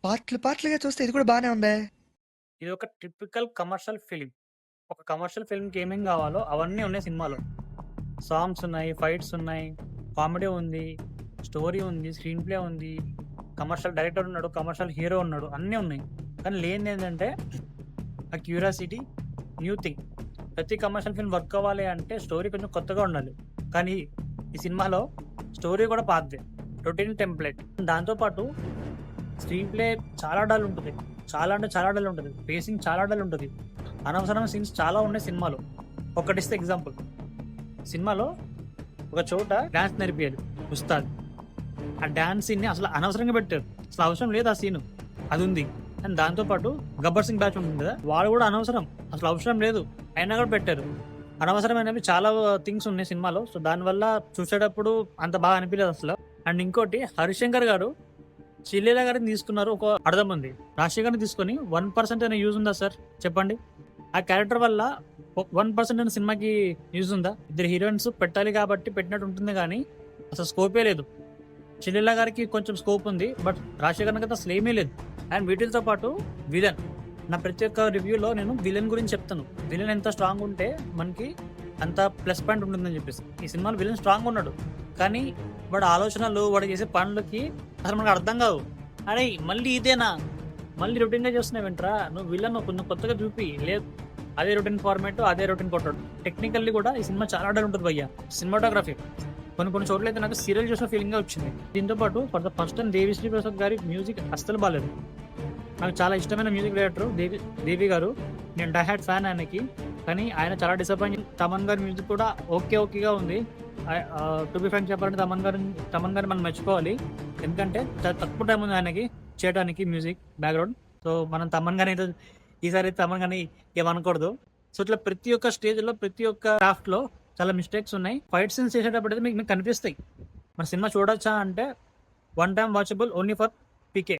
పార్ట్‌లు పార్ట్‌లుగా చూస్తే ఇది కూడా బానే ఉందే. ఇది ఒక టిపికల్ కమర్షియల్ ఫిల్మ్. ఒక కమర్షియల్ ఫిల్మ్‌కి ఏమేం గావాలో అవన్నీ ఉన్నాయి సినిమాలో. సాంగ్స్ ఉన్నాయి, ఫైట్స్ ఉన్నాయి, కామెడీ ఉంది, స్టోరీ ఉంది, స్క్రీన్ ప్లే ఉంది, కమర్షియల్ డైరెక్టర్ ఉన్నాడు, కమర్షియల్ హీరో ఉన్నాడు. అన్నీ ఉన్నాయి. కానీ లేనిదేంటంటే ఆ క్యూరియాసిటీ, న్యూ థింగ్. ప్రతి కమర్షియల్ ఫిల్మ్ వర్క్ అవ్వాలి అంటే స్టోరీ కొంచెం కొత్తగా ఉండాలి. కానీ ఈ సినిమాలో స్టోరీ కూడా పాతదే. Routine template. దాంతో పాటు స్క్రీన్ ప్లే చాలా డల్ ఉంటది. చాలా అంటే చాలా డల్ ఉంటది. పేసింగ్ చాలా డల్ ఉంటది. అనవసరమైన సీన్స్ చాలా ఉన్నాయి సినిమాలో. ఒకటిస్తే ఎగ్జాంపుల్. సినిమాలో ఒక చోట డాన్స్ నేర్పియాలి ఉస్తాద్. ఆ డాన్స్ సీన్‌ని అసలు అనవసరంగా పెట్టారు. అసలు అవసరం లేదు ఆ సీను. అదుంది. అండ్ దాంతో పాటు 'గబ్బర్ సింగ్' బ్యాచ్ ఉంటుంది కదా! వాడు కూడా అనవసరం. అసలు అవసరం లేదు. అయినా కూడా పెట్టారు. అనవసరమైనవి చాలా థింగ్స్ ఉన్నాయి సినిమాలో. సో, దానివల్ల చూసేటప్పుడు అంత బాగా అనిపియలేదు అసల. అండ్ ఇంకోటి 'హరిశంకర్' గారు 'శ్రీలీల' గారిని తీసుకున్నారు. ఒక అర్థం ఉంది. 'రాజశేఖర్' గారిని తీసుకొని 1% అయినా యూజ్ ఉందా సార్? చెప్పండి. ఆ క్యారెక్టర్ వల్ల 1% అయినా సినిమాకి యూజ్ ఉందా? ఇద్దరు హీరోయిన్స్ పెట్టాలి కాబట్టి పెట్టినట్టు ఉంటుంది గానీ, అసలు స్కోపే లేదు. 'శ్రీలీల' గారికి కొంచెం స్కోప్ ఉంది. బట్ 'రాజశేఖర్' గారికి అసలు ఏమీ లేదు. అండ్ వీటిలతో పాటు విలన్. నా ప్రతి ఒక్క రివ్యూలో నేను విలన్ గురించి చెప్తాను. విలన్ ఎంత స్ట్రాంగ్ ఉంటే మనకి అంత ప్లస్ పాయింట్ ఉంటుందని చెప్పేసి. ఈ సినిమాలో విలన్ స్ట్రాంగ్ ఉన్నాడు. కానీ వాడి ఆలోచనలు, వాడు చేసే పనులకి అసలు మనకు అర్థం కావు. అరేయ్! మళ్ళీ ఇదేనా? మళ్ళీ రొటీన్‌గా చేస్తున్నావేంట్రా? నువ్వు విలన్ కొంచెం కొత్తగా చూపి. లేదు, అదే రొటీన్ ఫార్మాట్, అదే రొటీన్ కొట్టాడు. టెక్నికల్లీ కూడా ఈ సినిమా చాలా డల్ ఉంటుంది భయ్యా. సినిమాటోగ్రఫీ కొన్ని కొన్ని చోట్లయితే నాకు సీరియల్ చూసిన ఫీలింగ్‌గా వచ్చింది. దీంతో పాటు for the first time Devi Sri Prasad గారి మ్యూజిక్ అస్సలు బాలేదు. నాకు చాలా ఇష్టమైన మ్యూజిక్ డైరెక్టర్ దేవి గారు. నేను డై హార్డ్ ఫ్యాన్ ఆయనకి. కానీ ఆయన చాలా డిసప్పాయింట్. తమన్ గారి మ్యూజిక్ కూడా ఓకేగా ఉంది. టు బి ఫ్రాంక్ చెప్పాలంటే తమన్ గారిని మనం మెచ్చుకోవాలి. ఎందుకంటే చాలా తక్కువ టైం ఉంది ఆయనకి చేయడానికి మ్యూజిక్ బ్యాక్‌గ్రౌండ్. సో, మనం తమన్ గారిని ఈసారి తమన్ గారిని ఏమనకూడదు. సో, ఇట్లా ప్రతి ఒక్క స్టేజ్‌లో, ప్రతి ఒక్క క్రాఫ్ట్‌లో చాలా మిస్టేక్స్ ఉన్నాయి. ఫైట్ సీన్స్ చేసేటప్పుడైతే మీకు కనిపిస్తాయి. మన సినిమా చూడొచ్చా అంటే one time watchable only for PK.